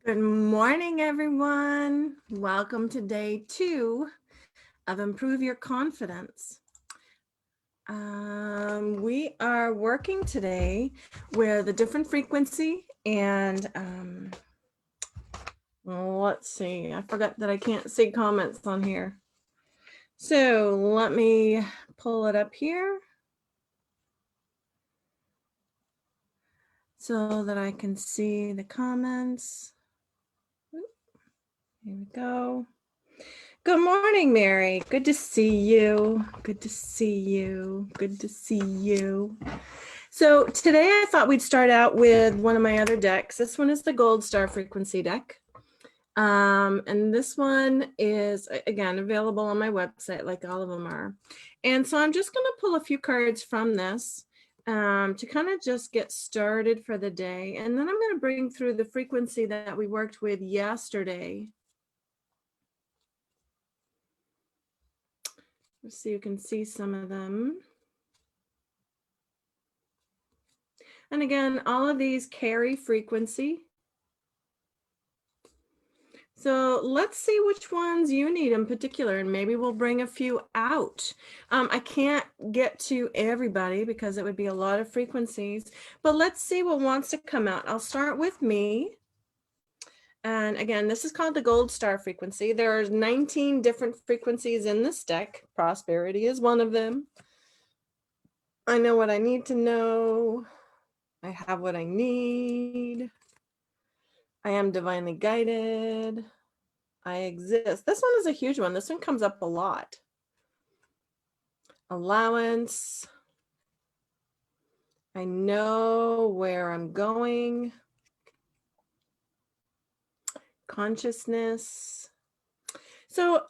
Good morning, everyone. Welcome to day 2 of Improve Your Confidence. We are working today with a different frequency and let's see, I forgot that I can't see comments on here. So let me pull it up here so that I can see the comments. Here we go. Good morning, Mary. Good to see you. Good to see you. Good to see you. So today I thought we'd start out with one of my other decks. This one is the Gold Star Frequency deck. And this one is, again, available on my website like all of them are. And so I'm just going to pull a few cards from this to kind of just get started for the day. And then I'm going to bring through the frequency that we worked with yesterday. So you can see some of them. And again, all of these carry frequency. So let's see which ones you need in particular, and maybe we'll bring a few out. I can't get to everybody because it would be a lot of frequencies, but let's see what wants to come out. I'll start with me. And again, this is called the Gold Star frequency. There are 19 different frequencies in this deck. Prosperity is one of them. I know what I need to know. I have what I need. I am divinely guided. I exist. This one is a huge one. This one comes up a lot. Allowance. I know where I'm going. Consciousness. So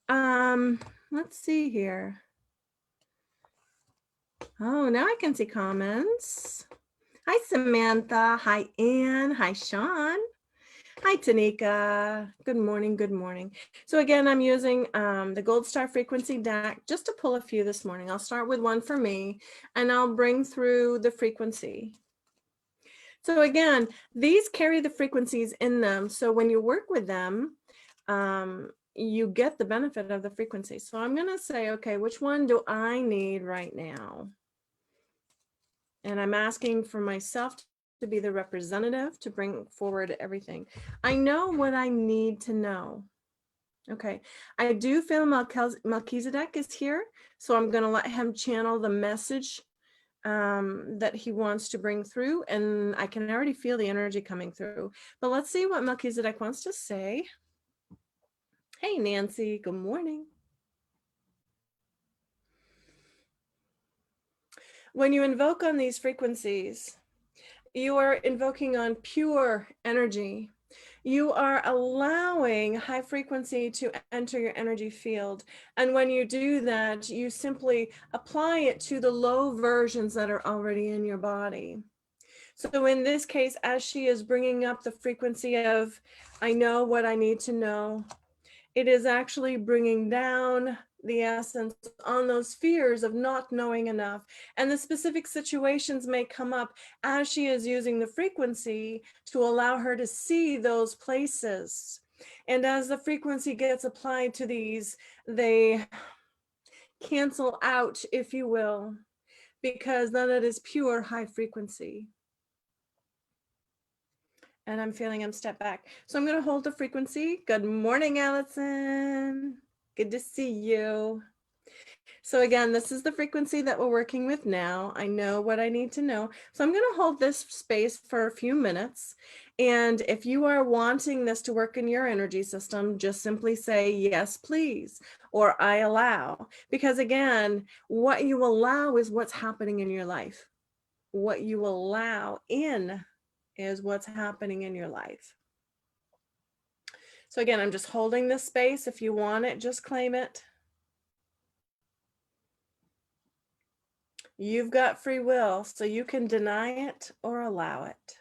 let's see here. Oh, now I can see comments. Hi, Samantha. Hi, Anne. Hi, Sean. Hi, Tanika. Good morning. Good morning. So again, I'm using the Gold Star Frequency deck just to pull a few this morning. I'll start with one for me, and I'll bring through the frequency. So again, these carry the frequencies in them. So when you work with them, you get the benefit of the frequency. So I'm going to say, okay, which one do I need right now? And I'm asking for myself to be the representative to bring forward everything. I know what I need to know. Okay, I do feel Melchizedek is here, so I'm going to let him channel the message that he wants to bring through, and I can already feel the energy coming through. But let's see what Melchizedek wants to say. Hey, Nancy, good morning. When you invoke on these frequencies, you are invoking on pure energy. You are allowing high frequency to enter your energy field. And when you do that, you simply apply it to the low versions that are already in your body. So in this case, as she is bringing up the frequency of, I know what I need to know, it is actually bringing down the essence on those fears of not knowing enough. And the specific situations may come up as she is using the frequency to allow her to see those places. And as the frequency gets applied to these, they cancel out, if you will, because then it is pure high frequency. And I'm feeling him step back. So I'm going to hold the frequency. Good morning, Allison. Good to see you. So again, this is the frequency that we're working with now. I know what I need to know. So I'm going to hold this space for a few minutes. And if you are wanting this to work in your energy system, just simply say, yes, please, or I allow. Because again, what you allow is what's happening in your life. What you allow in is what's happening in your life. So again, I'm just holding this space. If you want it, just claim it. You've got free will, so you can deny it or allow it.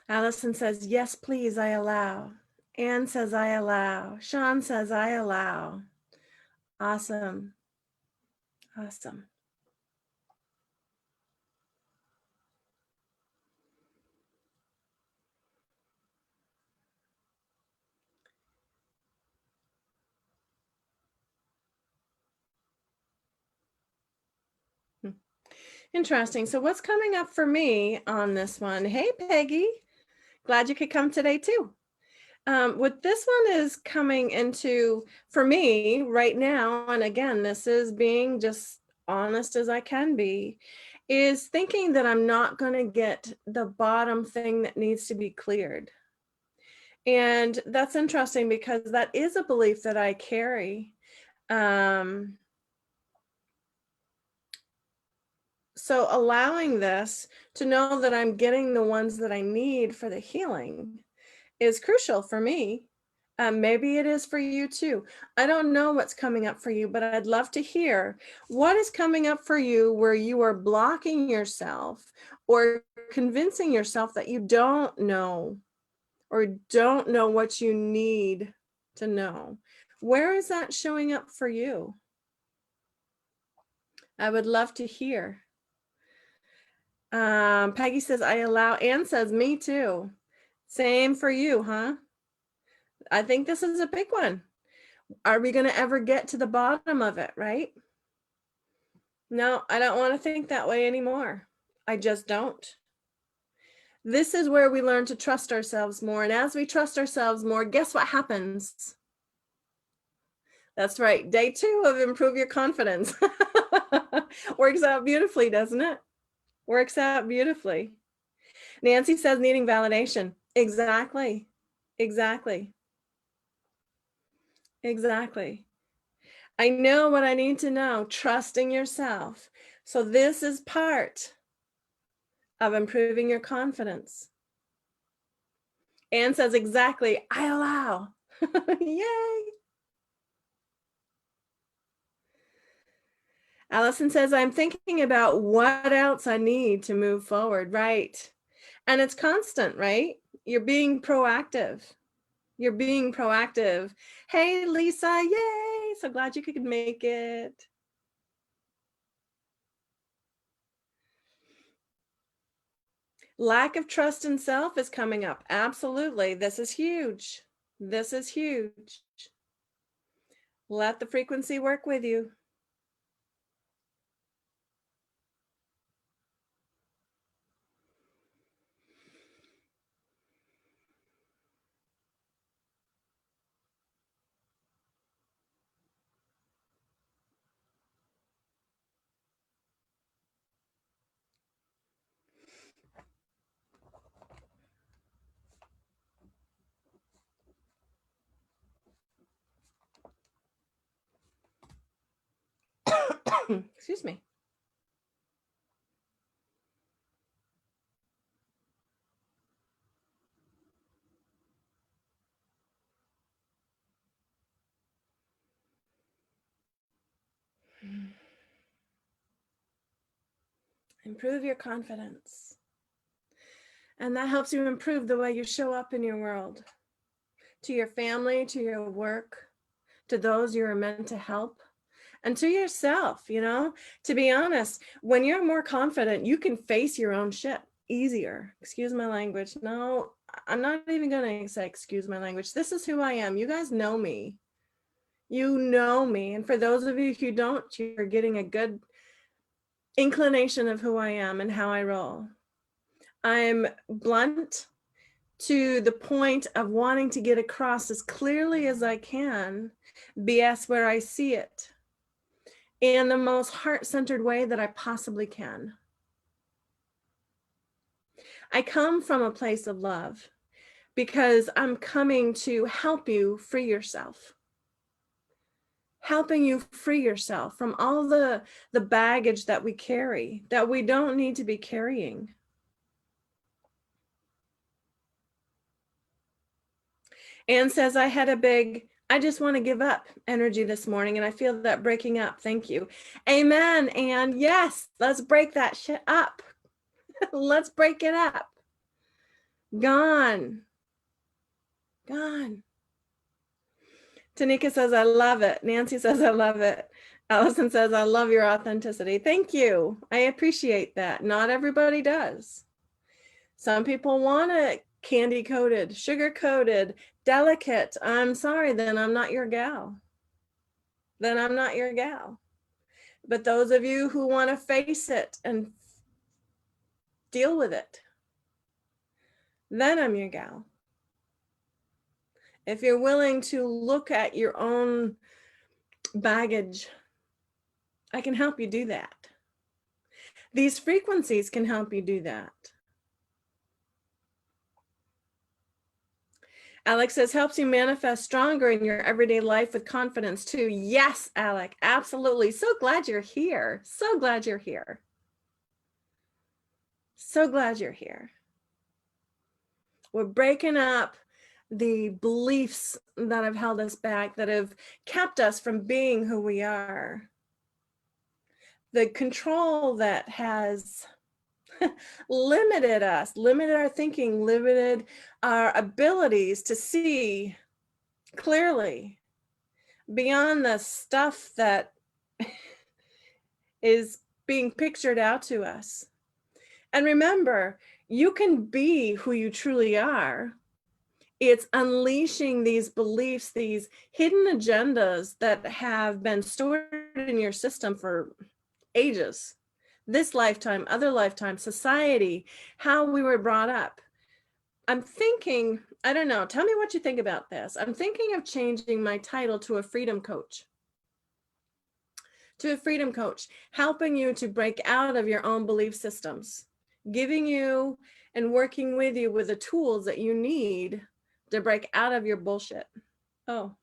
Allison says, yes, please, I allow. Anne says, I allow. Sean says, I allow. Awesome. Awesome. Interesting. So what's coming up for me on this one? Hey, Peggy. Glad you could come today too. What this one is coming into for me right now, and again, this is being just honest as I can be, is thinking that I'm not going to get the bottom thing that needs to be cleared. And that's interesting because that is a belief that I carry. So allowing this to know that I'm getting the ones that I need for the healing is crucial for me. Maybe it is for you too. I don't know what's coming up for you, but I'd love to hear what is coming up for you where you are blocking yourself or convincing yourself that you don't know or don't know what you need to know. Where is that showing up for you? I would love to hear. Peggy says, I allow. Anne says, me too. Same for you, huh? I think this is a big one. Are we going to ever get to the bottom of it, right? No, I don't want to think that way anymore. I just don't. This is where we learn to trust ourselves more. And as we trust ourselves more, guess what happens? That's right. Day 2 of Improve Your Confidence. Works out beautifully, doesn't it? Works out beautifully. Nancy says needing validation. Exactly. Exactly. Exactly. I know what I need to know, trusting yourself. So this is part of improving your confidence. Anne says exactly, I allow. Yay. Allison says, I'm thinking about what else I need to move forward. Right. And it's constant, right? You're being proactive. You're being proactive. Hey, Lisa, yay. So glad you could make it. Lack of trust in self is coming up. Absolutely. This is huge. This is huge. Let the frequency work with you. Excuse me. Improve your confidence. And that helps you improve the way you show up in your world, to your family, to your work, to those you are meant to help, and to yourself. To be honest, when you're more confident, you can face your own shit easier. Excuse my language. No, I'm not even going to say excuse my language. This is who I am. You guys know me. You know me. And for those of you who don't, you're getting a good inclination of who I am and how I roll. I'm blunt to the point of wanting to get across as clearly as I can BS where I see it in the most heart-centered way that I possibly can. I come from a place of love because I'm coming to help you free yourself. Helping you free yourself from all the baggage that we carry that we don't need to be carrying. Anne says, I had a big, I just want to give up energy this morning, and I feel that breaking up. Thank you. Amen. And yes, let's break that shit up. Let's break it up. Gone. Gone. Tanika says, I love it. Nancy says, I love it. Allison says, I love your authenticity. Thank you. I appreciate that. Not everybody does. Some people want it candy coated, sugar coated, delicate. I'm sorry, then I'm not your gal. Then I'm not your gal. But those of you who want to face it and deal with it, then I'm your gal. If you're willing to look at your own baggage, I can help you do that. These frequencies can help you do that. Alex says, helps you manifest stronger in your everyday life with confidence too. Yes, Alec, absolutely. So glad you're here. So glad you're here. So glad you're here. We're breaking up the beliefs that have held us back, that have kept us from being who we are. The control that has limited us, limited our thinking, limited our abilities to see clearly beyond the stuff that is being pictured out to us. And remember, you can be who you truly are. It's unleashing these beliefs, these hidden agendas that have been stored in your system for ages. This lifetime, other lifetime, society, how we were brought up. I'm thinking, I don't know, tell me what you think about this. I'm thinking of changing my title to a freedom coach. To a freedom coach, helping you to break out of your own belief systems, giving you and working with you with the tools that you need to break out of your bullshit. Oh,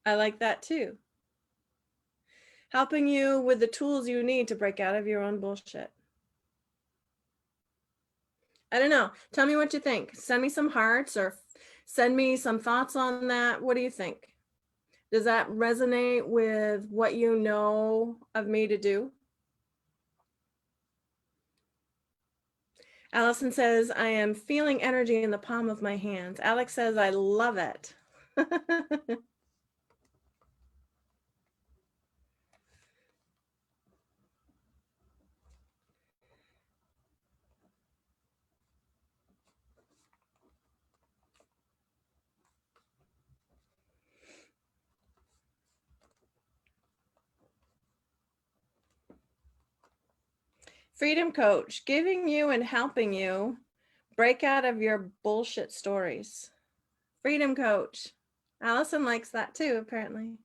I like that too. Helping you with the tools you need to break out of your own bullshit. I don't know. Tell me what you think. Send me some hearts or send me some thoughts on that. What do you think? Does that resonate with what you know of me to do? Allison says, I am feeling energy in the palm of my hands. Alex says, I love it. Freedom coach, giving you and helping you break out of your bullshit stories. Freedom coach. Allison likes that too, apparently.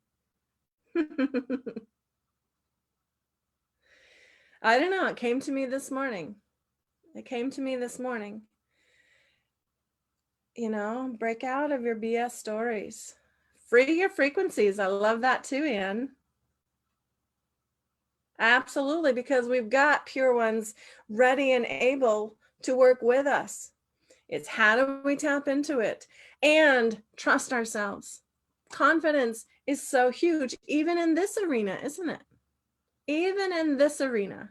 I don't know. It came to me this morning. It came to me this morning. You know, break out of your BS stories. Free your frequencies. I love that too, Anne. Absolutely, because we've got pure ones ready and able to work with us. It's how do we tap into it and trust ourselves. Confidence is so huge, even in this arena, isn't it? Even in this arena.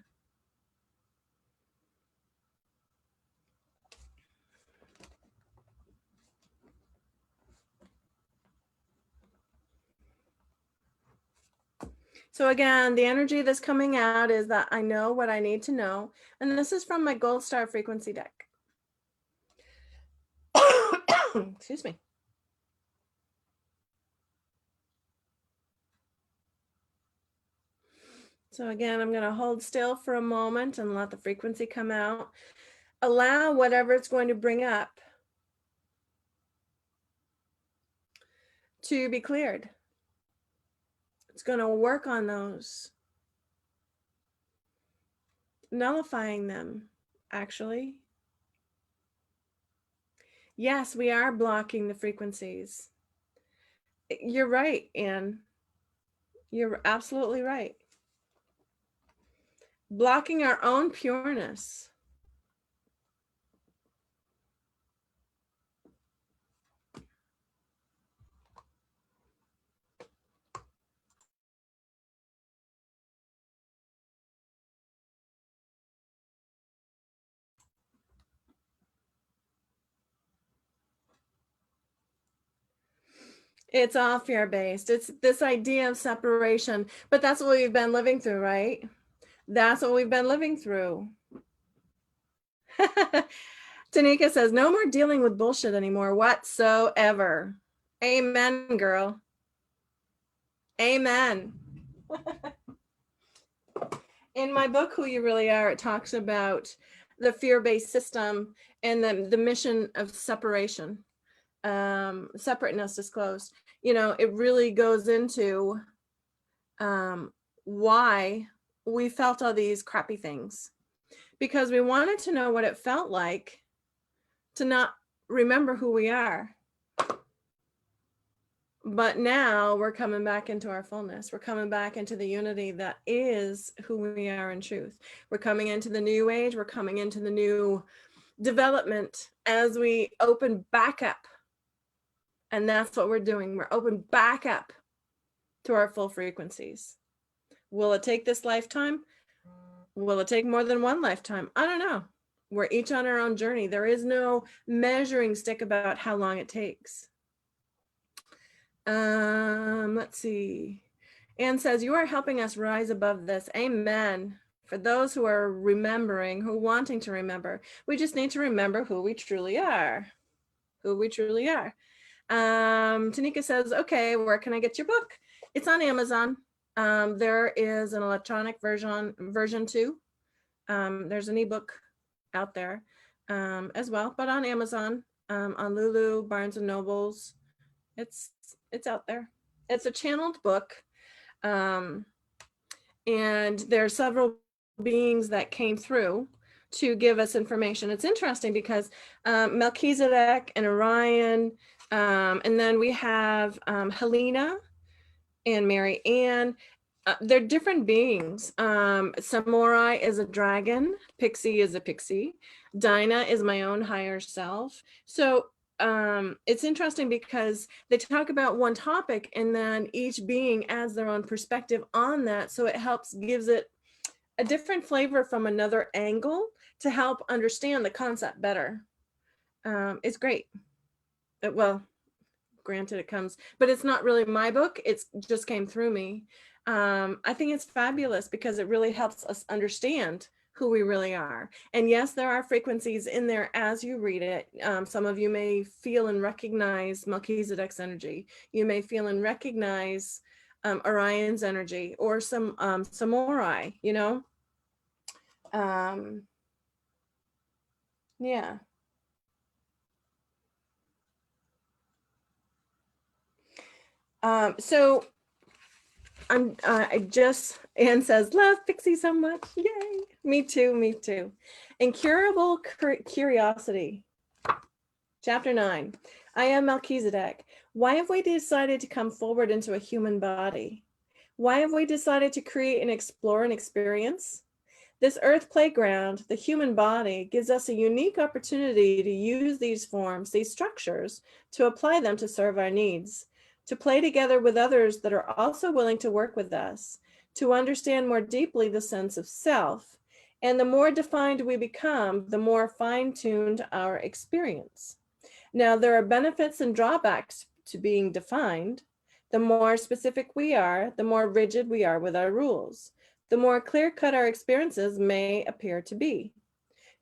So again, the energy that's coming out is that I know what I need to know. And this is from my Gold Star frequency deck. Excuse me. So again, I'm going to hold still for a moment and let the frequency come out. Allow whatever it's going to bring up to be cleared. It's going to work on those, nullifying them, actually. Yes, we are blocking the frequencies. You're right, Anne. You're absolutely right. Blocking our own pureness. It's all fear-based. It's this idea of separation, but that's what we've been living through, right? That's what we've been living through. Tanika says, no more dealing with bullshit anymore whatsoever. Amen, girl. Amen. In my book, Who You Really Are, it talks about the fear-based system and the mission of separation. Separateness disclosed. You know, it really goes into why we felt all these crappy things, because we wanted to know what it felt like to not remember who we are. But now we're coming back into our fullness. We're coming back into the unity that is who we are in truth. We're coming into the new age. We're coming into the new development as we open back up. And that's what we're doing. We're open back up to our full frequencies. Will it take this lifetime? Will it take more than one lifetime? I don't know. We're each on our own journey. There is no measuring stick about how long it takes. Let's see. Anne says, you are helping us rise above this. Amen. For those who are remembering, who are wanting to remember, we just need to remember who we truly are. Who we truly are. Tanika says, okay, where can I get your book? It's on Amazon. There is an electronic version too. There's an ebook out there as well, but on Amazon, on Lulu, Barnes and Nobles, it's out there. It's a channeled book. And there are several beings that came through to give us information. It's interesting because Melchizedek and Orion, and then we have Helena and Mary Ann. They're different beings. Samurai is a dragon. Pixie is a pixie. Dinah is my own higher self. So it's interesting because they talk about one topic and then each being adds their own perspective on that. So it gives it a different flavor from another angle to help understand the concept better. It's great. Well, granted it comes, but it's not really my book. It's just came through me. I think it's fabulous because it really helps us understand who we really are. And yes, there are frequencies in there as you read it. Some of you may feel and recognize Melchizedek's energy. You may feel and recognize Orion's energy or some samurai, you know? Yeah. So Anne says, love Pixie so much. Yay. Me too, me too. Incurable curiosity. Chapter 9. I am Melchizedek. Why have we decided to come forward into a human body? Why have we decided to create and explore an experience? This earth playground, the human body, gives us a unique opportunity to use these forms, these structures, to apply them to serve our needs, to play together with others that are also willing to work with us, to understand more deeply the sense of self. And the more defined we become, the more fine-tuned our experience. Now, there are benefits and drawbacks to being defined. The more specific we are, the more rigid we are with our rules. The more clear-cut our experiences may appear to be.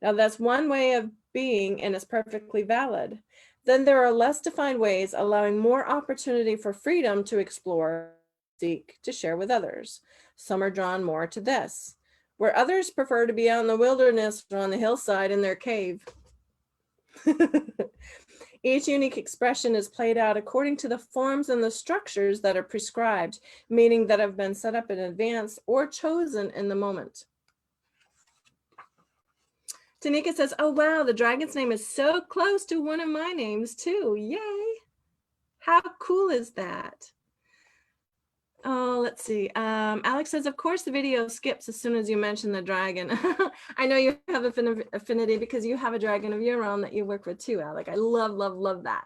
Now, that's one way of being, and it's perfectly valid. Then there are less defined ways, allowing more opportunity for freedom to explore, seek, to share with others. Some are drawn more to this, where others prefer to be out in the wilderness or on the hillside in their cave. Each unique expression is played out according to the forms and the structures that are prescribed, meaning that have been set up in advance or chosen in the moment. Tanika says, oh, wow, the dragon's name is so close to one of my names too. Yay. How cool is that? Oh, let's see. Alex says, of course, the video skips as soon as you mention the dragon. I know you have affinity because you have a dragon of your own that you work with too, Alec. I love, love, love that.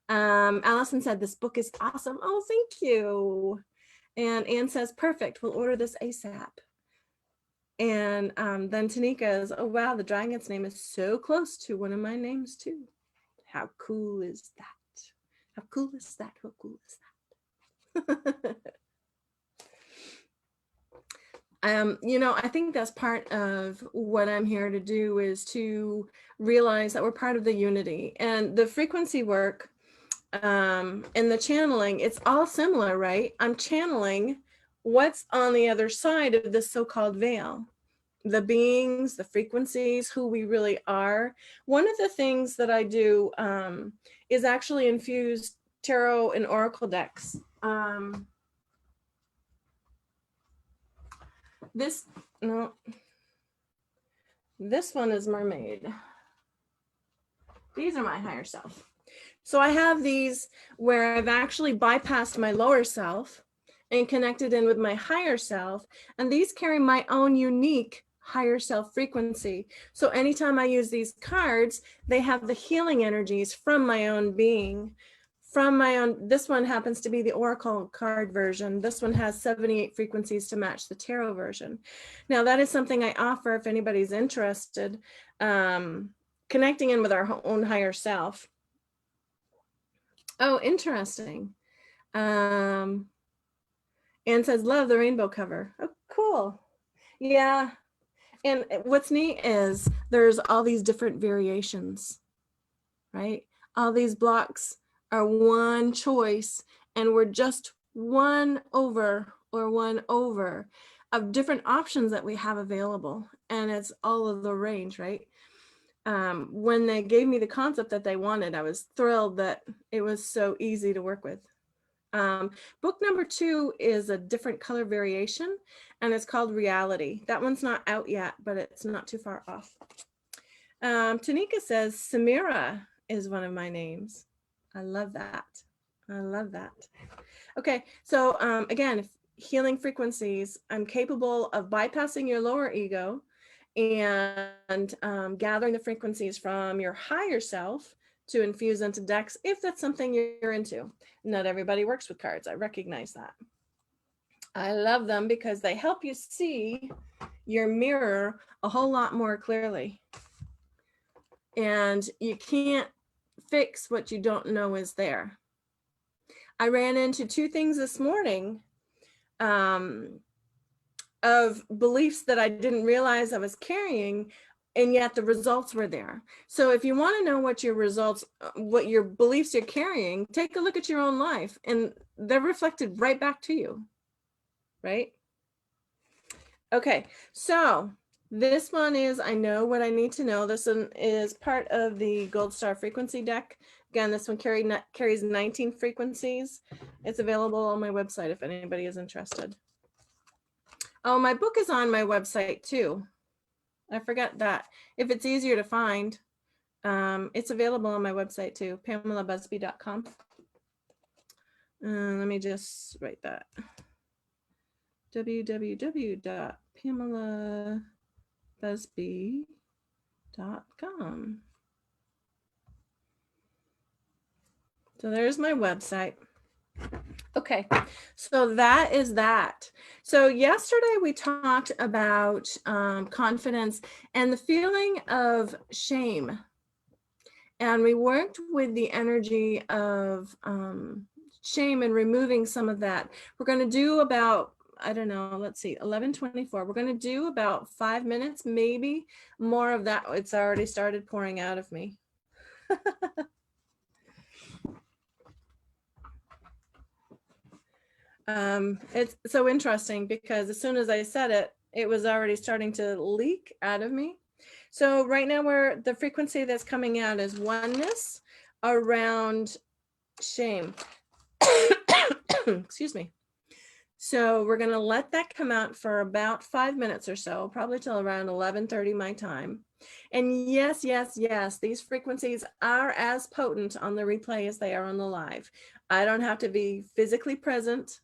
Allison said, this book is awesome. Oh, thank you. And Anne says, perfect. We'll order this ASAP. And then Tanika is, oh, wow, the dragon's name is so close to one of my names too. How cool is that? How cool is that? How cool is that? You know, I think that's part of what I'm here to do, is to realize that we're part of the unity, and the frequency work and the channeling, it's all similar, right? I'm channeling what's on the other side of this so-called veil, the beings, the frequencies, who we really are. One of the things that I do is actually infuse tarot and oracle decks. This one is mermaid. These are my higher self. So I have these where I've actually bypassed my lower self and connected in with my higher self. And these carry my own unique higher self frequency. So anytime I use these cards, they have the healing energies from my own being, from my own. This one happens to be the oracle card version. This one has 78 frequencies to match the tarot version. Now that is something I offer if anybody's interested, connecting in with our own higher self. Oh, interesting. Anne says, love the rainbow cover. Oh, cool. Yeah. And what's neat is there's all these different variations, right? All these blocks are one choice, and we're just one over of different options that we have available. And it's all of the range, right? When they gave me the concept that they wanted, I was thrilled that it was so easy to work with. Book number 2 is a different color variation, and it's called Reality. That one's not out yet, but it's not too far off. Tanika says, Samira is one of my names. I love that. I love that. Okay, so again, healing frequencies, I'm capable of bypassing your lower ego and gathering the frequencies from your higher self to infuse into decks, if that's something you're into. Not everybody works with cards. I recognize that. I love them because they help you see your mirror a whole lot more clearly. And you can't fix what you don't know is there. I ran into 2 things this morning of beliefs that I didn't realize I was carrying, and yet the results were there. So if you want to know what your results, what your beliefs you're carrying, take a look at your own life, and they're reflected right back to you, right? Okay, so this one is I Know What I Need to Know. This one is part of the Gold Star frequency deck. Again, this one carries 19 frequencies. It's available on my website if anybody is interested. Oh, my book is on my website too. I forgot that. If it's easier to find, it's available on my website too, PamelaBusby.com. Let me just write that. www.PamelaBusby.com. So there's my website. Okay, so that is that. So yesterday we talked about confidence and the feeling of shame. And we worked with the energy of shame and removing some of that. We're going to do about, I don't know, let's see, 11:24. We're going to do about 5 minutes, maybe more of that. It's already started pouring out of me. It's so interesting because as soon as I said it, it was already starting to leak out of me. So right now the frequency that's coming out is oneness around shame. Excuse me. So we're going to let that come out for about 5 minutes or so, probably till around 11:30 my time. And yes, these frequencies are as potent on the replay as they are on the live. I don't have to be physically present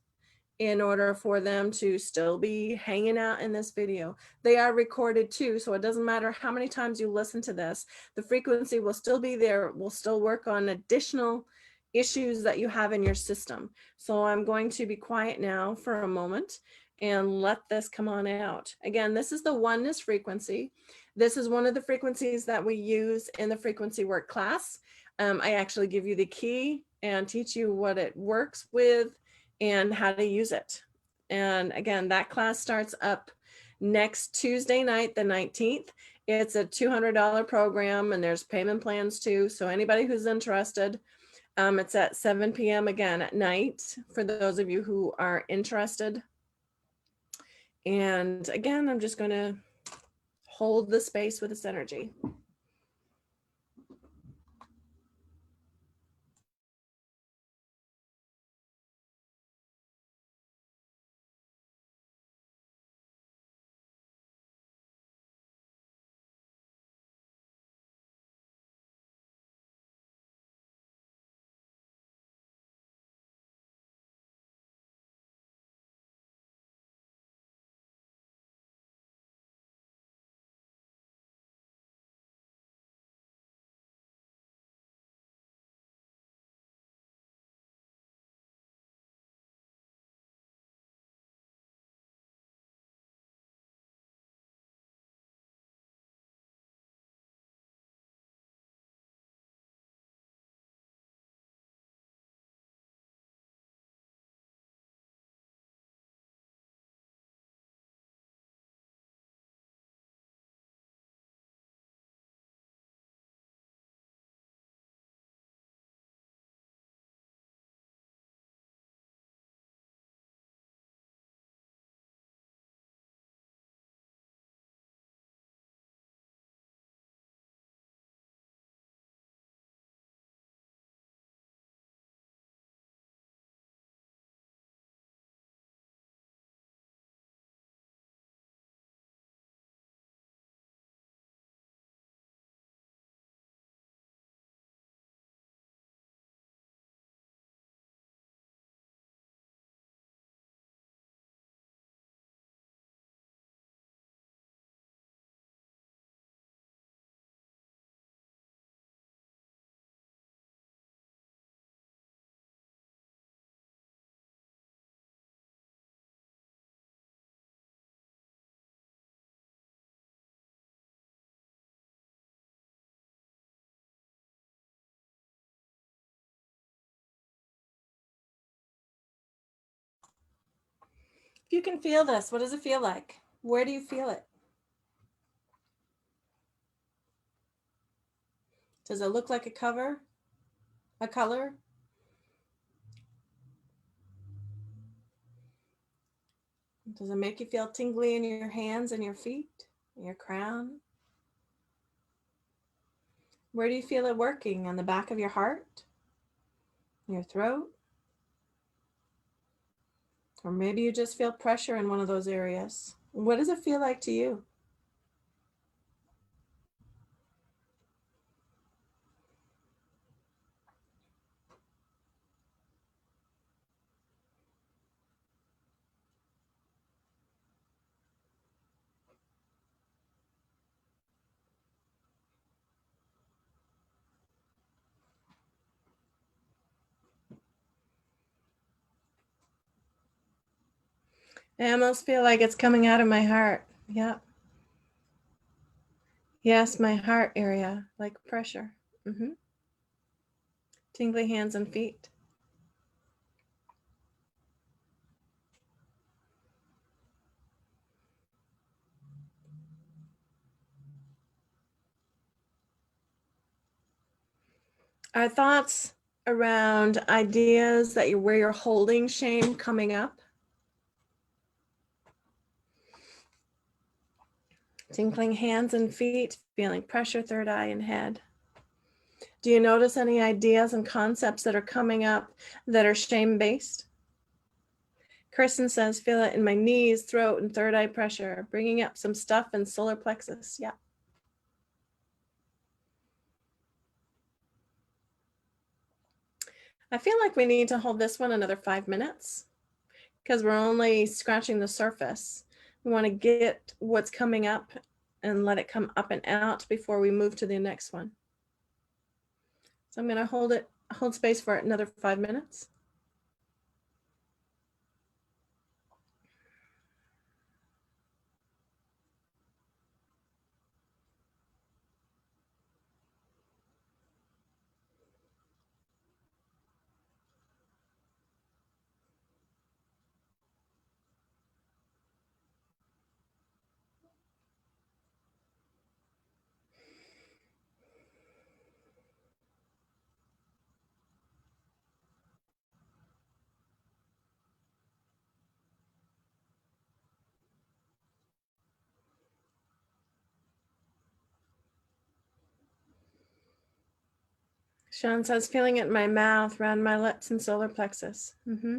in order for them to still be hanging out in this video. They are recorded too, so it doesn't matter how many times you listen to this, the frequency will still be there. We'll still work on additional issues that you have in your system. So I'm going to be quiet now for a moment and let this come on out. Again, this is the oneness frequency. This is one of the frequencies that we use in the frequency work class. I actually give you the key and teach you what it works with and how to use it. And again, that class starts up next Tuesday night, the 19th. It's a $200 program and there's payment plans too. So anybody who's interested, it's at 7 p.m. again at night for those of you who are interested. And again, I'm just going to hold the space with this energy. If you can feel this, what does it feel like? Where do you feel it? Does it look like a color? Does it make you feel tingly in your hands and your feet, your crown? Where do you feel it working? On the back of your heart? Your throat? Or maybe you just feel pressure in one of those areas. What does it feel like to you? I almost feel like it's coming out of my heart. Yep. Yes, my heart area, like pressure. Tingly hands and feet. Are thoughts around ideas that where you're holding shame coming up? Tingling hands and feet, feeling pressure, third eye and head. Do you notice any ideas and concepts that are coming up that are shame-based? Kirsten says, feel it in my knees, throat, and third eye pressure, bringing up some stuff in solar plexus. Yeah. I feel like we need to hold this one another 5 minutes because we're only scratching the surface. We want to get what's coming up and let it come up and out before we move to the next one. So I'm going to hold space for another 5 minutes. Sean says, feeling it in my mouth, around my lips and solar plexus. Mm-hmm.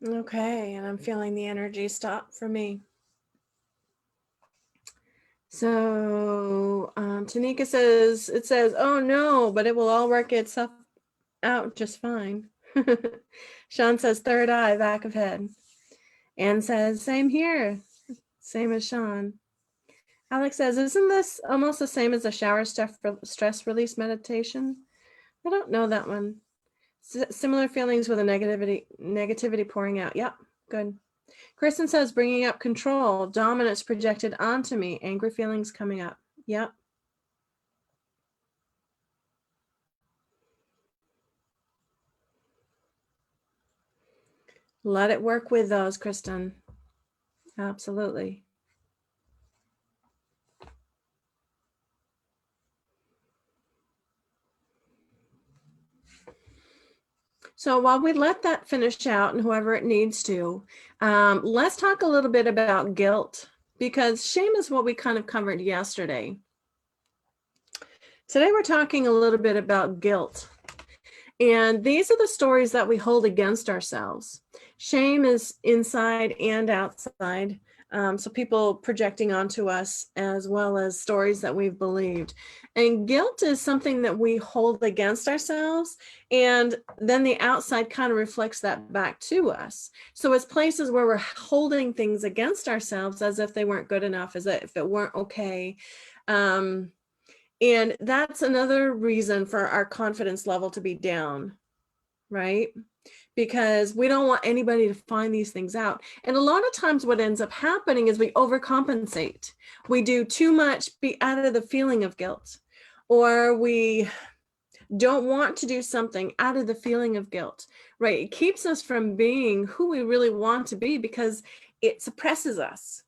Okay, and I'm feeling the energy stop for me. So Tanika says, it says, oh no, but it will all work itself out just fine. Sean says, third eye, back of head. Anne says, same here, same as Sean. Alex says, isn't this almost the same as a shower stress release meditation? I don't know that one. Similar feelings with a negativity pouring out. Yep, good. Kristen says, bringing up control, dominance projected onto me, angry feelings coming up. Yep. Let it work with those, Kristen. Absolutely. So while we let that finish out and whoever it needs to, let's talk a little bit about guilt, because shame is what we kind of covered yesterday. Today we're talking a little bit about guilt. And these are the stories that we hold against ourselves. Shame is inside and outside. So people projecting onto us, as well as stories that we've believed. And guilt is something that we hold against ourselves, and then the outside kind of reflects that back to us. So it's places where we're holding things against ourselves as if they weren't good enough, as if it weren't okay. And that's another reason for our confidence level to be down, right? Because we don't want anybody to find these things out. And a lot of times what ends up happening is we overcompensate. We do too much out of the feeling of guilt, or we don't want to do something out of the feeling of guilt, right? It keeps us from being who we really want to be because it suppresses us.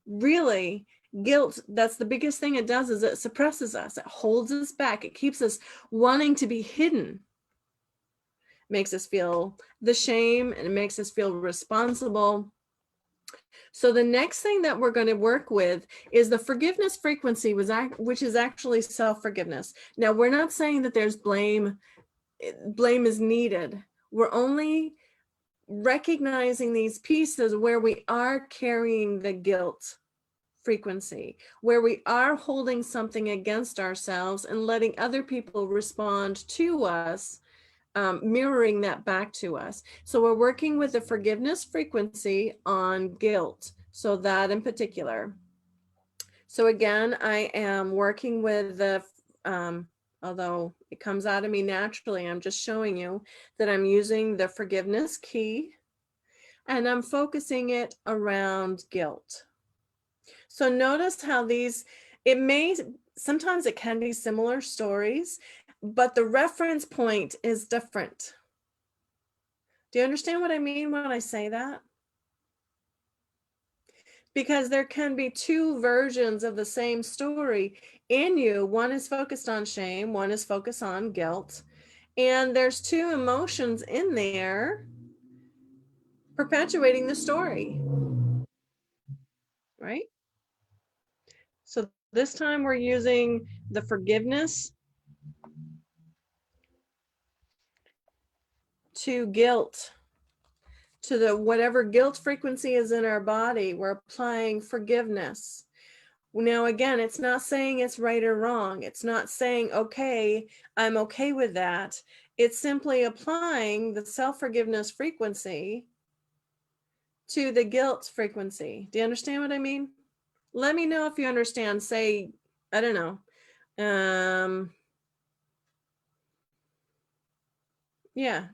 Really, guilt, that's the biggest thing it does, is it suppresses us. It holds us back. It keeps us wanting to be hidden. It makes us feel the shame, and it makes us feel responsible. So the next thing that we're going to work with is the forgiveness frequency, which is actually self-forgiveness. Now, we're not saying that there's blame is needed. We're only recognizing these pieces where we are carrying the guilt frequency, where we are holding something against ourselves and letting other people respond to us, mirroring that back to us. So we're working with the forgiveness frequency on guilt. So that in particular. So again, I am working with the, although it comes out of me naturally, I'm just showing you that I'm using the forgiveness key, and I'm focusing it around guilt. So notice how sometimes it can be similar stories, but the reference point is different. Do you understand what I mean when I say that? Because there can be two versions of the same story in you. One is focused on shame, one is focused on guilt. And there's two emotions in there perpetuating the story, right? So this time we're using the forgiveness to guilt, to the whatever guilt frequency is in our body. We're applying forgiveness. Now, again, it's not saying it's right or wrong. It's not saying, okay, I'm okay with that. It's simply applying the self-forgiveness frequency to the guilt frequency. Do you understand what I mean? Let me know if you understand. Say, I don't know. Yeah,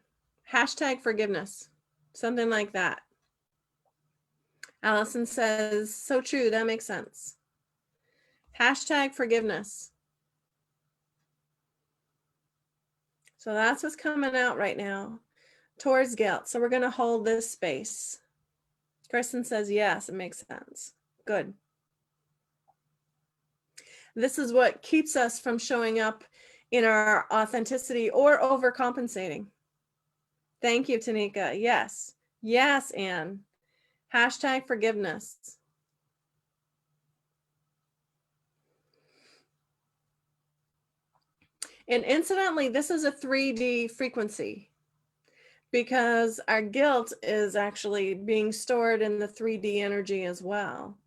hashtag forgiveness, something like that. Allison says, so true, that makes sense. Hashtag forgiveness. So that's what's coming out right now towards guilt. So we're going to hold this space. Kristen says, yes, it makes sense. Good. This is what keeps us from showing up in our authenticity or overcompensating. Thank you, Tanika. Yes. Yes, Anne. Hashtag forgiveness. And incidentally, this is a 3D frequency because our guilt is actually being stored in the 3D energy as well.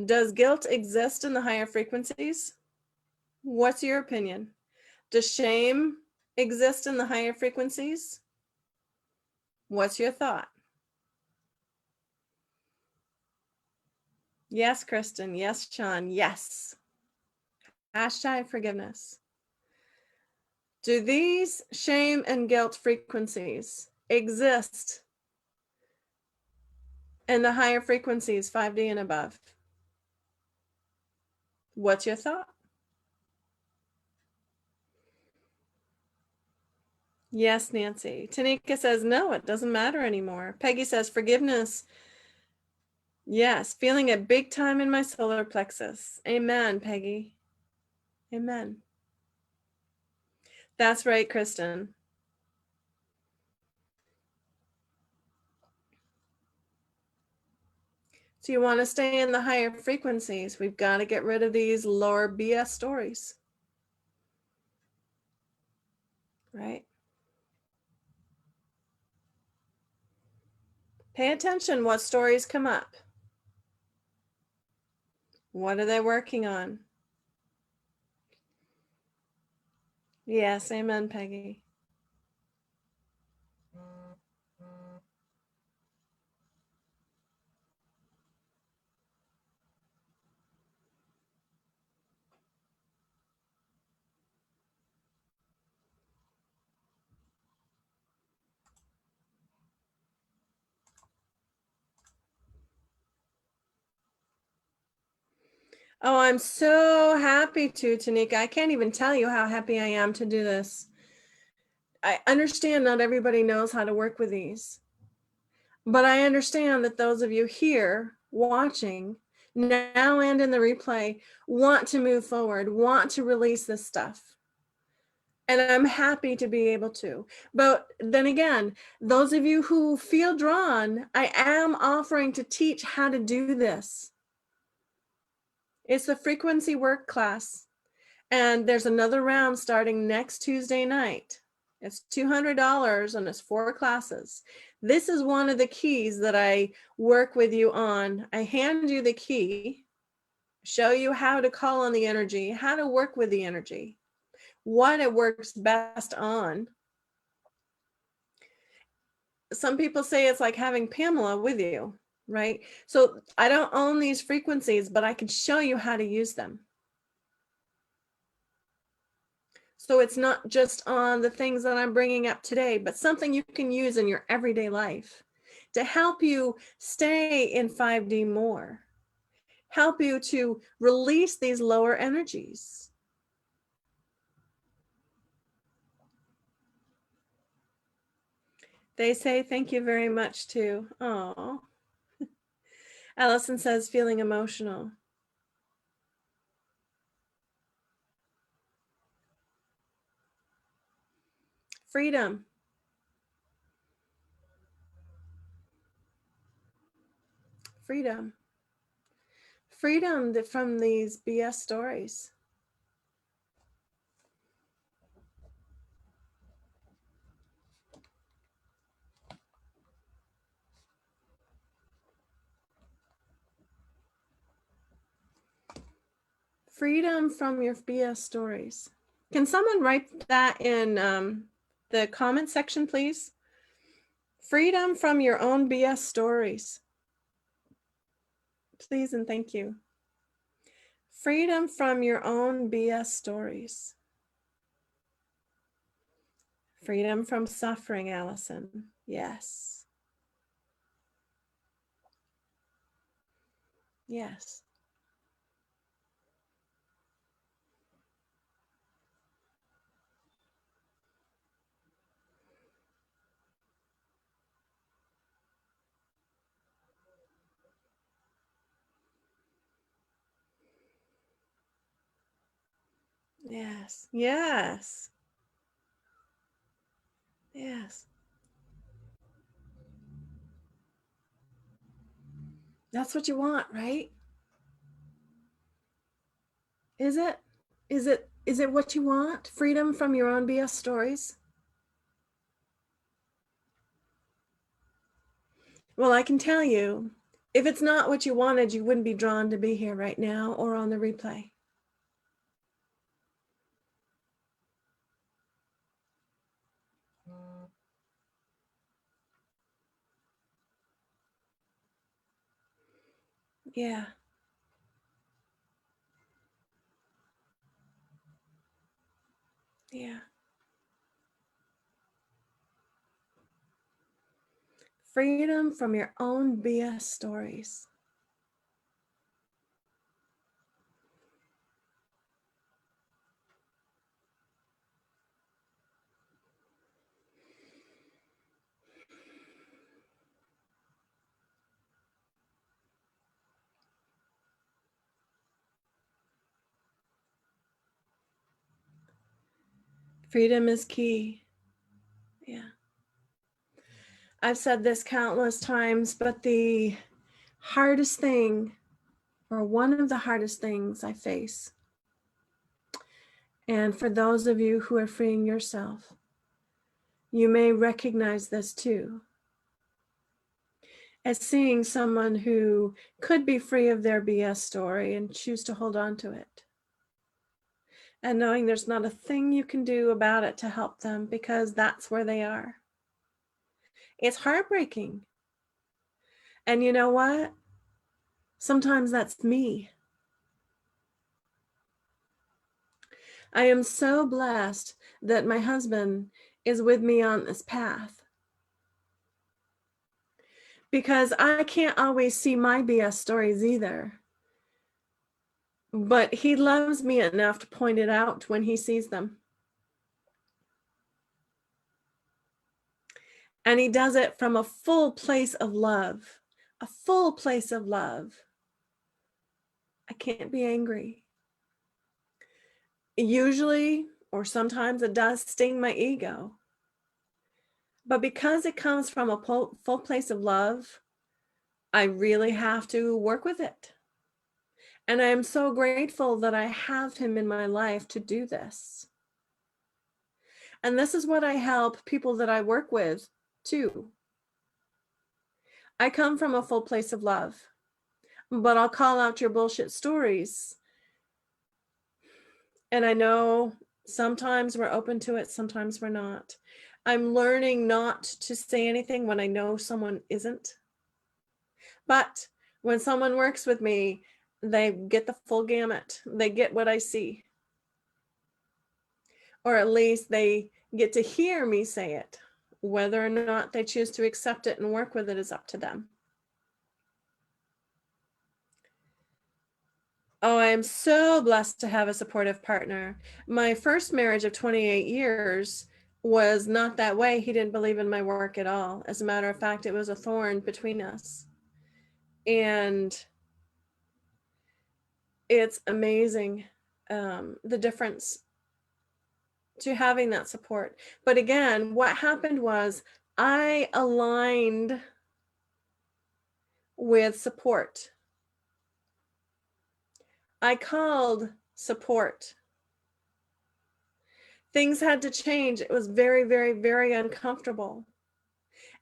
Does guilt exist in the higher frequencies? What's your opinion? Does shame exist in the higher frequencies? What's your thought? Yes, Kristen. Yes, Sean. Yes. Hashtag forgiveness. Do these shame and guilt frequencies exist in the higher frequencies, 5D and above? What's your thought? Yes, Nancy. Tanika says, no, it doesn't matter anymore. Peggy says, forgiveness. Yes, feeling it big time in my solar plexus. Amen, Peggy. Amen. That's right, Kristen. So you want to stay in the higher frequencies. We've got to get rid of these lower BS stories. Right? Pay attention what stories come up. What are they working on? Yes, amen, Peggy. Oh, I'm so happy to, Tanika. I can't even tell you how happy I am to do this. I understand not everybody knows how to work with these, but I understand that those of you here watching now and in the replay want to move forward, want to release this stuff. And I'm happy to be able to. But then again, those of you who feel drawn, I am offering to teach how to do this. It's the frequency work class. And there's another round starting next Tuesday night. It's $200 and it's 4 classes. This is one of the keys that I work with you on. I hand you the key, show you how to call on the energy, how to work with the energy, what it works best on. Some people say it's like having Pamela with you, right? So I don't own these frequencies, but I can show you how to use them. So it's not just on the things that I'm bringing up today, but something you can use in your everyday life to help you stay in 5D more, help you to release these lower energies. They say thank you very much too. Oh, Allison says feeling emotional. Freedom. Freedom. Freedom from these BS stories. Freedom from your BS stories. Can someone write that in the comment section, please? Freedom from your own BS stories. Please and thank you. Freedom from your own BS stories. Freedom from suffering, Allison. Yes. Yes. Yes. Yes. Yes. That's what you want, right? Is it? Is it what you want? Freedom from your own BS stories? Well, I can tell you, if it's not what you wanted, you wouldn't be drawn to be here right now or on the replay. Yeah. Yeah. Freedom from your own BS stories. Freedom is key. Yeah. I've said this countless times, but the hardest thing, or one of the hardest things I face, and for those of you who are freeing yourself, you may recognize this too, as seeing someone who could be free of their BS story and choose to hold on to it. And knowing there's not a thing you can do about it to help them because that's where they are. It's heartbreaking. And you know what? Sometimes that's me. I am so blessed that my husband is with me on this path, because I can't always see my BS stories either. but he loves me enough to point it out when he sees them. And he does it from a full place of love, a full place of love. I can't be angry. Usually, or sometimes it does sting my ego. But because it comes from a full place of love, I really have to work with it. And I am so grateful that I have him in my life to do this. And this is what I help people that I work with too. I come from a full place of love, but I'll call out your bullshit stories. And I know sometimes we're open to it, sometimes we're not. I'm learning not to say anything when I know someone isn't. But when someone works with me, they get the full gamut. They get what I see. Or at least they get to hear me say it. Whether or not they choose to accept it and work with it is up to them. Oh, I am so blessed to have a supportive partner. My first marriage of 28 years was not that way. He didn't believe in my work at all. As a matter of fact, it was a thorn between us. And it's amazing, the difference to having that support. But again, what happened was I aligned with support. I called support. Things had to change. It was very, very, very uncomfortable.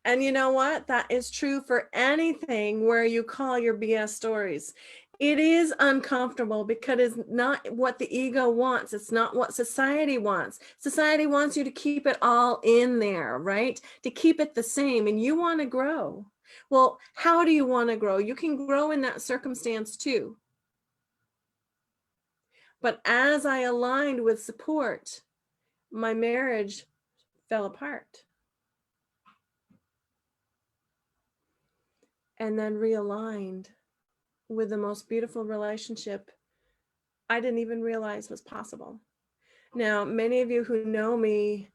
And you know what? That is true for anything where you call your BS stories. It is uncomfortable because it's not what the ego wants. It's not what society wants. Society wants you to keep it all in there, right? To keep it the same, and you want to grow. Well, how do you want to grow? You can grow in that circumstance too. But as I aligned with support, my marriage fell apart. And then realigned with the most beautiful relationship I didn't even realize was possible. Now, many of you who know me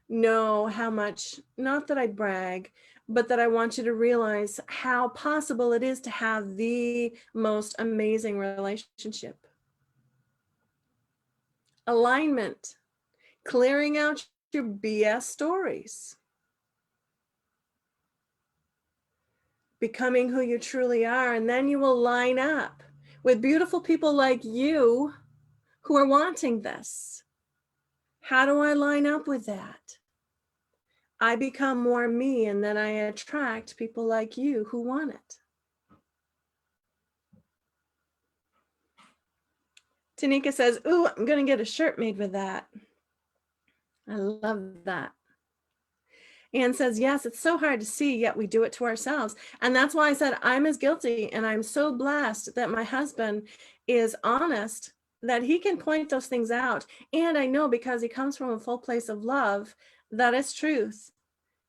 know how much, not that I brag, but that I want you to realize how possible it is to have the most amazing relationship. Alignment, clearing out your BS stories, becoming who you truly are, and then you will line up with beautiful people like you who are wanting this. How do I line up with that? I become more me, and then I attract people like you who want it. Tanika says, ooh, I'm going to get a shirt made with that. I love that. Anne says, yes, it's so hard to see, yet we do it to ourselves. And that's why I said I'm as guilty, and I'm so blessed that my husband is honest, that he can point those things out. And I know because he comes from a full place of love, that is truth.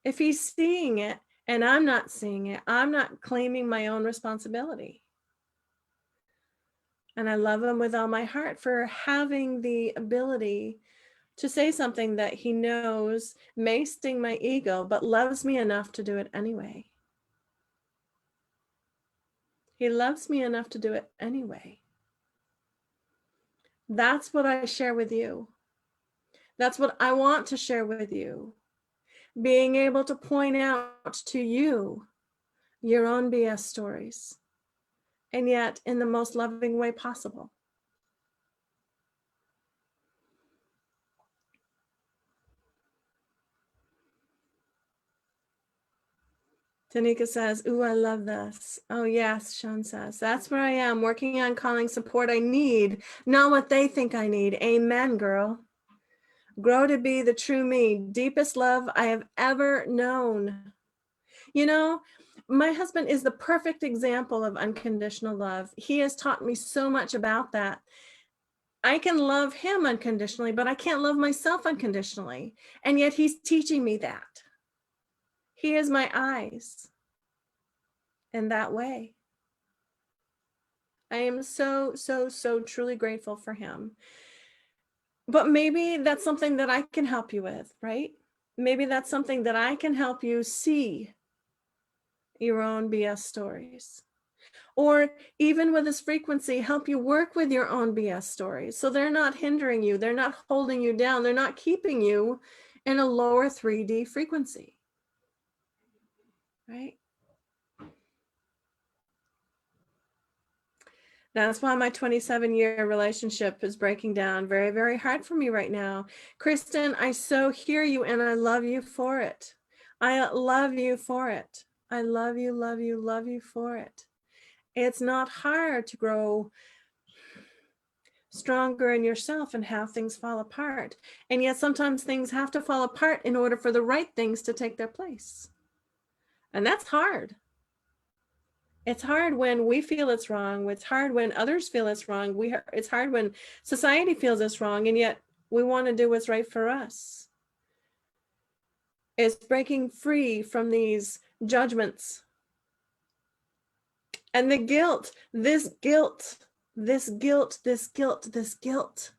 If he's seeing it and I'm not seeing it, I'm not claiming my own responsibility. And I love him with all my heart for having the ability to say something that he knows may sting my ego, but loves me enough to do it anyway. He loves me enough to do it anyway. That's what I share with you. That's what I want to share with you. Being able to point out to you your own BS stories, and yet in the most loving way possible. Tanika says, ooh, I love this. Oh, yes, Sean says, that's where I am, working on calling support I need, not what they think I need. Amen, girl. Grow to be the true me, deepest love I have ever known. You know, my husband is the perfect example of unconditional love. He has taught me so much about that. I can love him unconditionally, but I can't love myself unconditionally. And yet he's teaching me that. He is my eyes in that way. I am so, so, so truly grateful for him. But maybe that's something that I can help you with, right? Maybe that's something that I can help you see your own BS stories. Or even with this frequency, help you work with your own BS stories. So they're not hindering you, they're not holding you down, they're not keeping you in a lower 3D frequency, right? That's why my 27-year relationship is breaking down very, very hard for me right now. Kristen, I so hear you and I love you for it. I love you for it. I love you, love you, love you for it. It's not hard to grow stronger in yourself and have things fall apart. And yet sometimes things have to fall apart in order for the right things to take their place. And that's hard. It's hard when we feel it's wrong. It's hard when others feel it's wrong. It's hard when society feels it's wrong, and yet we want to do what's right for us. It's breaking free from these judgments and the guilt, this guilt, this guilt, this guilt, this guilt,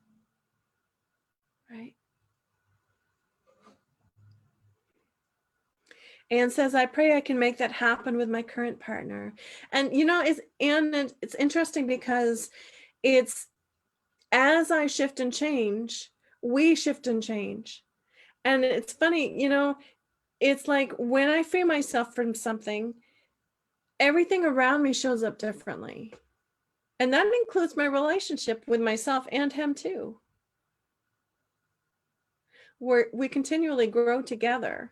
right? Anne says, I pray I can make that happen with my current partner. And you know, it's interesting because it's as I shift and change, we shift and change. And it's funny, you know, it's like when I free myself from something, everything around me shows up differently. And that includes my relationship with myself and him too. We continually grow together.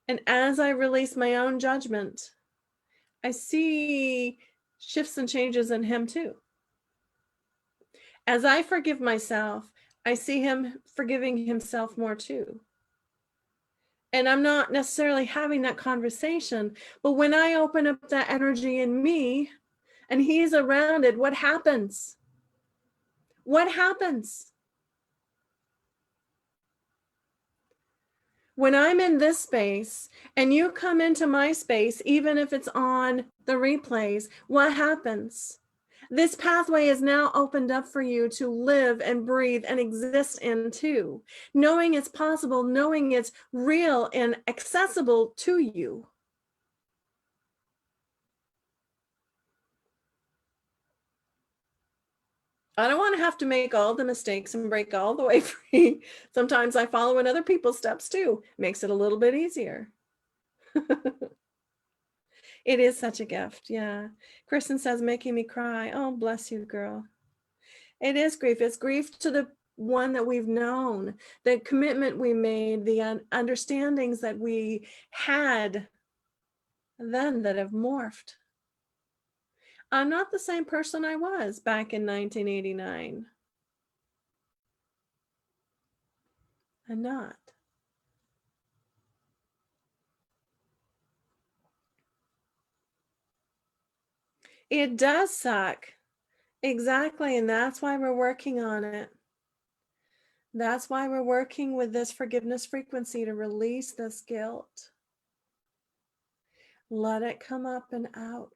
And as I release my own judgment, I see shifts and changes in him too. As I forgive myself, I see him forgiving himself more too. And I'm not necessarily having that conversation, but when I open up that energy in me and he's around it, what happens? What happens? When I'm in this space and you come into my space, even if it's on the replays, what happens? This pathway is now opened up for you to live and breathe and exist in too. Knowing it's possible, knowing it's real and accessible to you. I don't want to have to make all the mistakes and break all the way free. Sometimes I follow in other people's steps too. Makes it a little bit easier. It is such a gift. Yeah. Kristen says, making me cry. Oh, bless you, girl. It is grief. It's grief to the one that we've known, the commitment we made, the understandings that we had then that have morphed. I'm not the same person I was back in 1989. I'm not. It does suck. Exactly. And that's why we're working on it. That's why we're working with this forgiveness frequency to release this guilt. Let it come up and out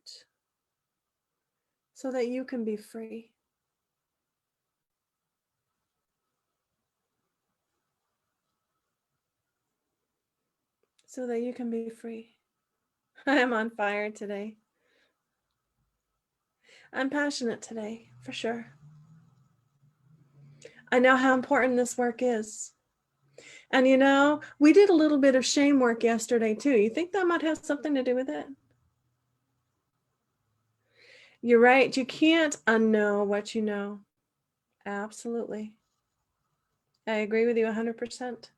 so that you can be free. So that you can be free. I am on fire today. I'm passionate today, for sure. I know how important this work is. And you know, we did a little bit of shame work yesterday too. You think that might have something to do with it? You're right. You can't unknow what you know. Absolutely. I agree with you 100%.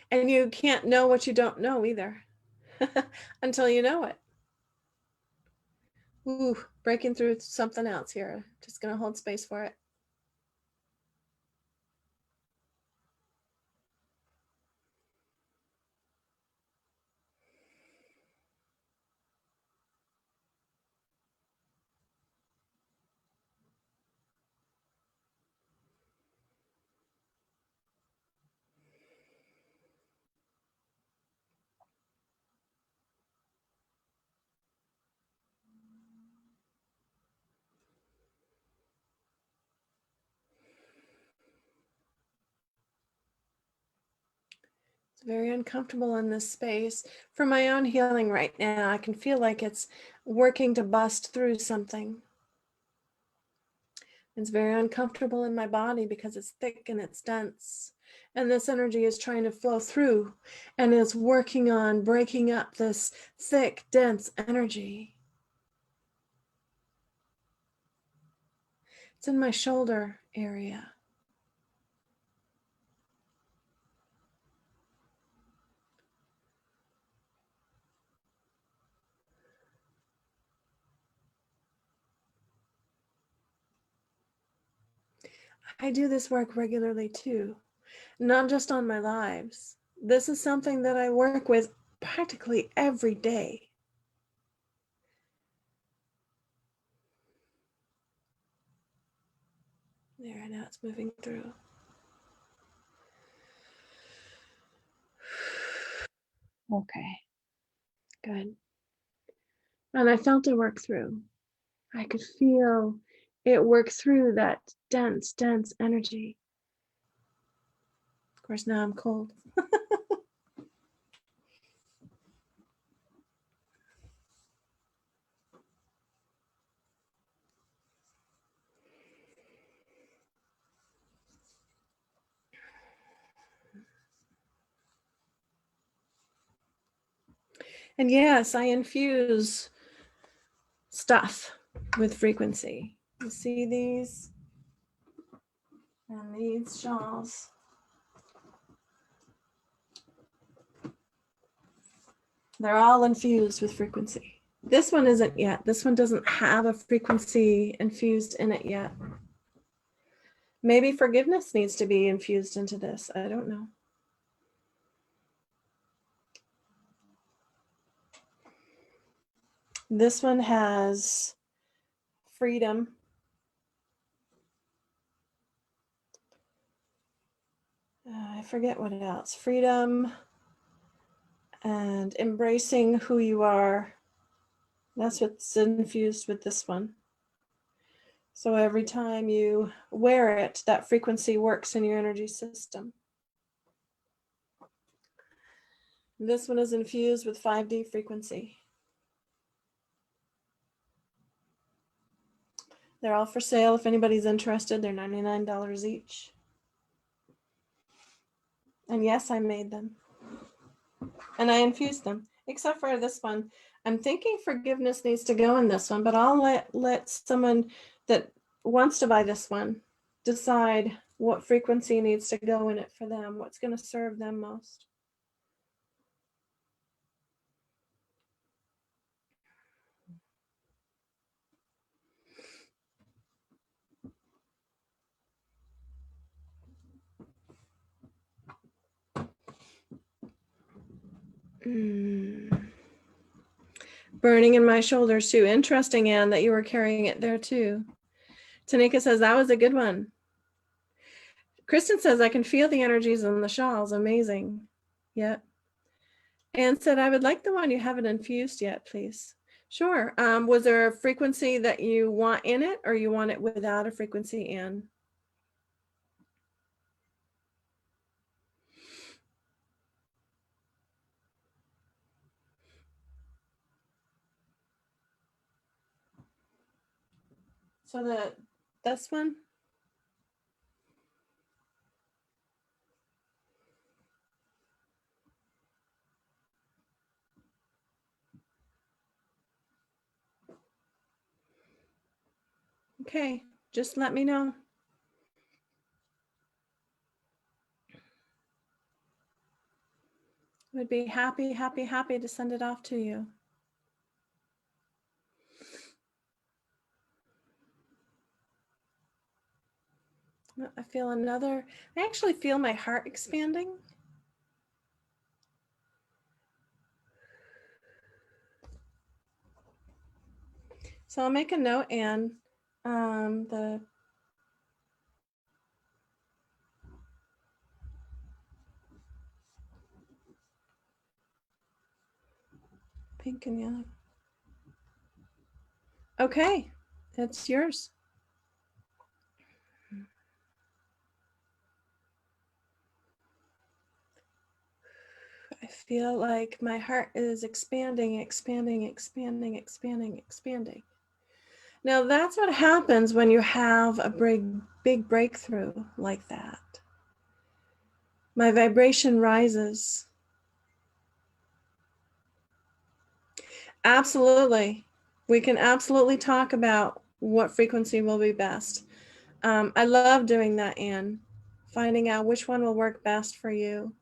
And you can't know what you don't know either until you know it. Ooh, breaking through something else here. Just going to hold space for it. Very uncomfortable in this space. For my own healing right now, I can feel like it's working to bust through something. It's very uncomfortable in my body because it's thick and it's dense. And this energy is trying to flow through and is working on breaking up this thick, dense energy. It's in my shoulder area. I do this work regularly too, not just on my lives. This is something that I work with practically every day. There, now it's moving through. Okay, good. And I felt it work through. I could feel it work through that dense, dense energy. Of course, now I'm cold. And yes, I infuse stuff with frequency. You see these? And these shawls. They're all infused with frequency. This one isn't yet. This one doesn't have a frequency infused in it yet. Maybe forgiveness needs to be infused into this. I don't know. This one has freedom. I forget what else. Freedom and embracing who you are. That's what's infused with this one. So every time you wear it, that frequency works in your energy system. This one is infused with 5D frequency. They're all for sale if anybody's interested. They're $99 each. And yes, I made them. And I infused them, except for this one. I'm thinking forgiveness needs to go in this one, but I'll let someone that wants to buy this one decide what frequency needs to go in it for them, what's going to serve them most. Burning in my shoulders too. Interesting, Anne, that you were carrying it there too. Tanika says that was a good one. Kristen says I can feel the energies in the shawls. Amazing. Yeah. Anne said I would like the one you haven't infused yet, please. Sure. Was there a frequency that you want in it, or you want it without a frequency in? So this one? Okay, just let me know. Would be happy to send it off to you. I feel another, I actually feel my heart expanding. So I'll make a note, Anne, the pink and yellow. Okay, it's yours. I feel like my heart is expanding, expanding, expanding, expanding, expanding. Now that's what happens when you have a big breakthrough like that. My vibration rises. Absolutely. We can absolutely talk about what frequency will be best. I love doing that, Anne, finding out which one will work best for you.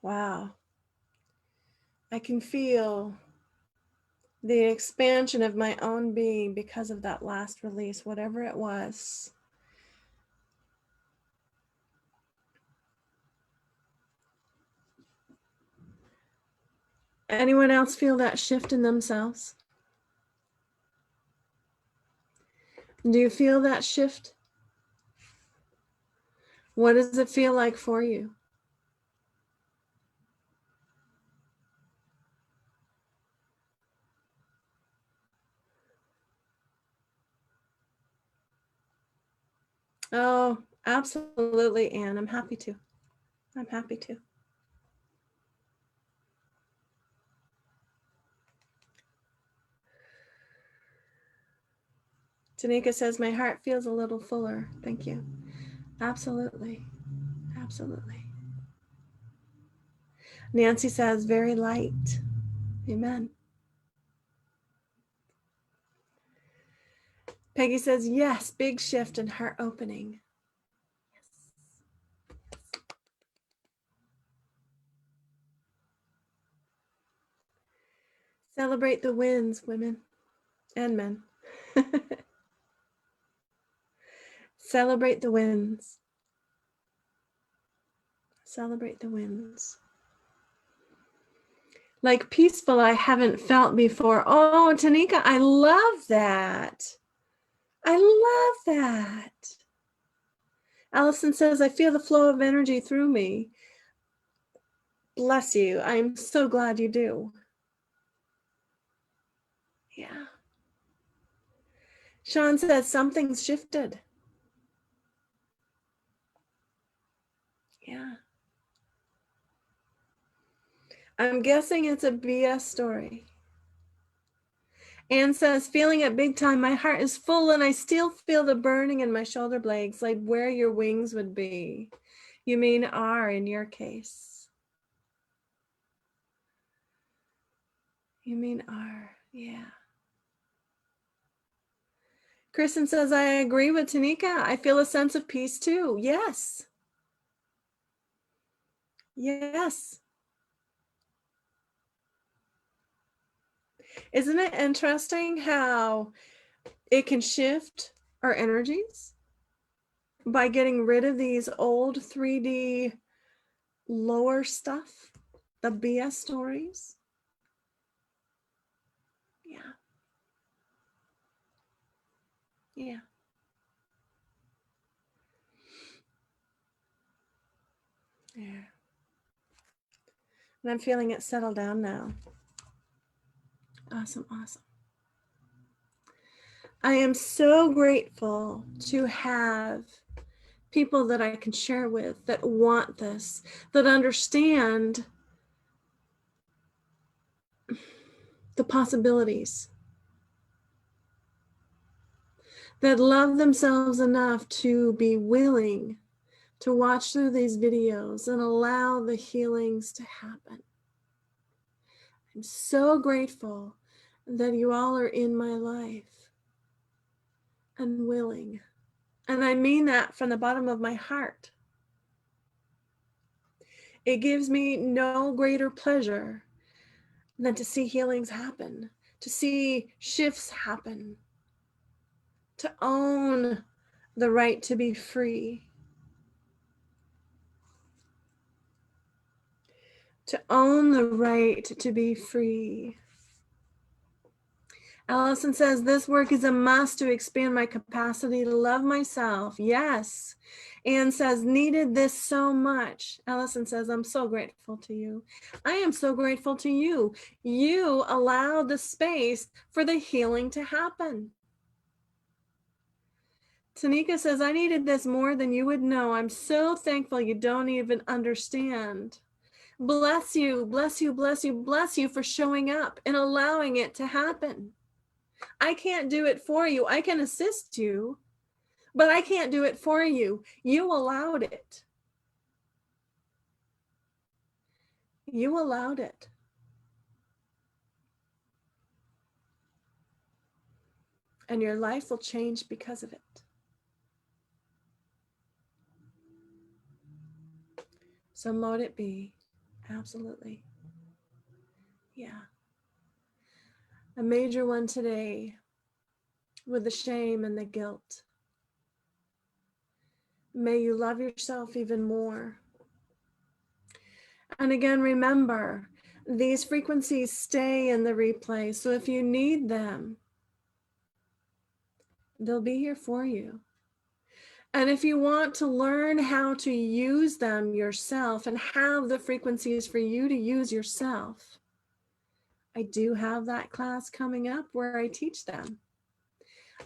Wow. I can feel the expansion of my own being because of that last release, whatever it was. Anyone else feel that shift in themselves? Do you feel that shift? What does it feel like for you? Oh, absolutely, Anne. I'm happy to. I'm happy to. Tanika says, my heart feels a little fuller. Thank you. Absolutely. Absolutely. Nancy says, very light. Amen. Peggy says, yes, big shift and heart opening. Yes. Celebrate the wins, women and men. Celebrate the wins. Celebrate the wins. Like peaceful, I haven't felt before. Oh, Tanika, I love that. I love that. Allison says, I feel the flow of energy through me. Bless you. I'm so glad you do. Yeah. Sean says, something's shifted. Yeah. I'm guessing it's a BS story. Anne says, feeling it big time. My heart is full and I still feel the burning in my shoulder blades, like where your wings would be. You mean are in your case. You mean are, yeah. Kristen says, I agree with Tanika. I feel a sense of peace too. Yes. Yes. Isn't it interesting how it can shift our energies by getting rid of these old 3D lower stuff, the BS stories? Yeah. Yeah. Yeah. And I'm feeling it settle down now. Awesome. Awesome. I am so grateful to have people that I can share with that want this, that understand the possibilities, that love themselves enough to be willing to watch through these videos and allow the healings to happen. I'm so grateful that you all are in my life and willing. And I mean that from the bottom of my heart. It gives me no greater pleasure than to see healings happen, to see shifts happen, to own the right to be free, to own the right to be free. Allison says, this work is a must to expand my capacity to love myself. Yes. Anne says, needed this so much. Allison says, I'm so grateful to you. I am so grateful to you. You allowed the space for the healing to happen. Tanika says, I needed this more than you would know. I'm so thankful you don't even understand. Bless you, bless you, bless you, bless you for showing up and allowing it to happen. I can't do it for you. I can assist you, but I can't do it for you. You allowed it. You allowed it. And your life will change because of it. So mote it be. Absolutely. Yeah. A major one today with the shame and the guilt. May you love yourself even more. And again, remember, these frequencies stay in the replay. So if you need them, they'll be here for you. And if you want to learn how to use them yourself and have the frequencies for you to use yourself, I do have that class coming up where I teach them.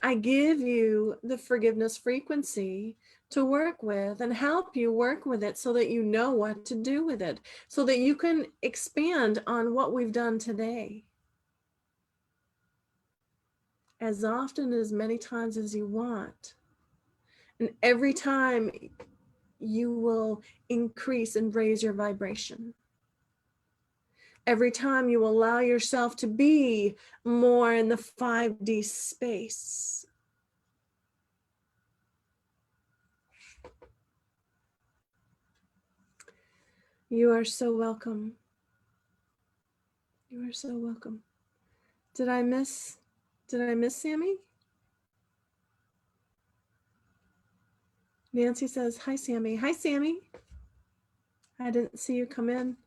I give you the forgiveness frequency to work with and help you work with it so that you know what to do with it, so that you can expand on what we've done today. As often, as many times as you want. And every time you will increase and raise your vibration. Every time you allow yourself to be more in the 5D space. You are so welcome. You are so welcome. Did I miss Sammy? Nancy says, hi, Sammy. Hi, Sammy. I didn't see you come in.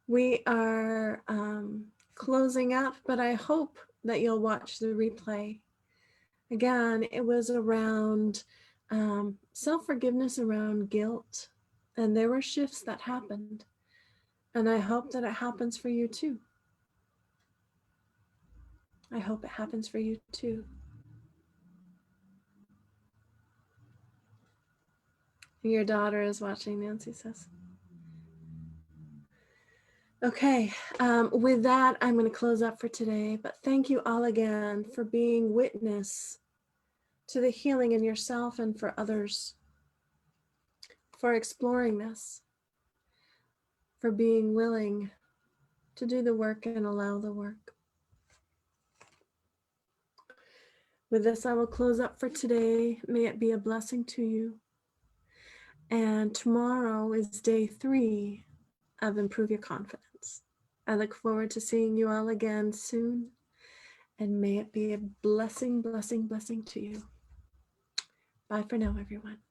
We are closing up, but I hope that you'll watch the replay. Again, it was around self-forgiveness, around guilt, and there were shifts that happened. And I hope that it happens for you too. I hope it happens for you too. Your daughter is watching, Nancy says. Okay, with that, I'm going to close up for today, but thank you all again for being witness to the healing in yourself and for others, for exploring this, for being willing to do the work and allow the work. With this, I will close up for today. May it be a blessing to you. And tomorrow is day 3 of Improve Your Confidence. I look forward to seeing you all again soon. And may it be a blessing, blessing, blessing to you. Bye for now, everyone.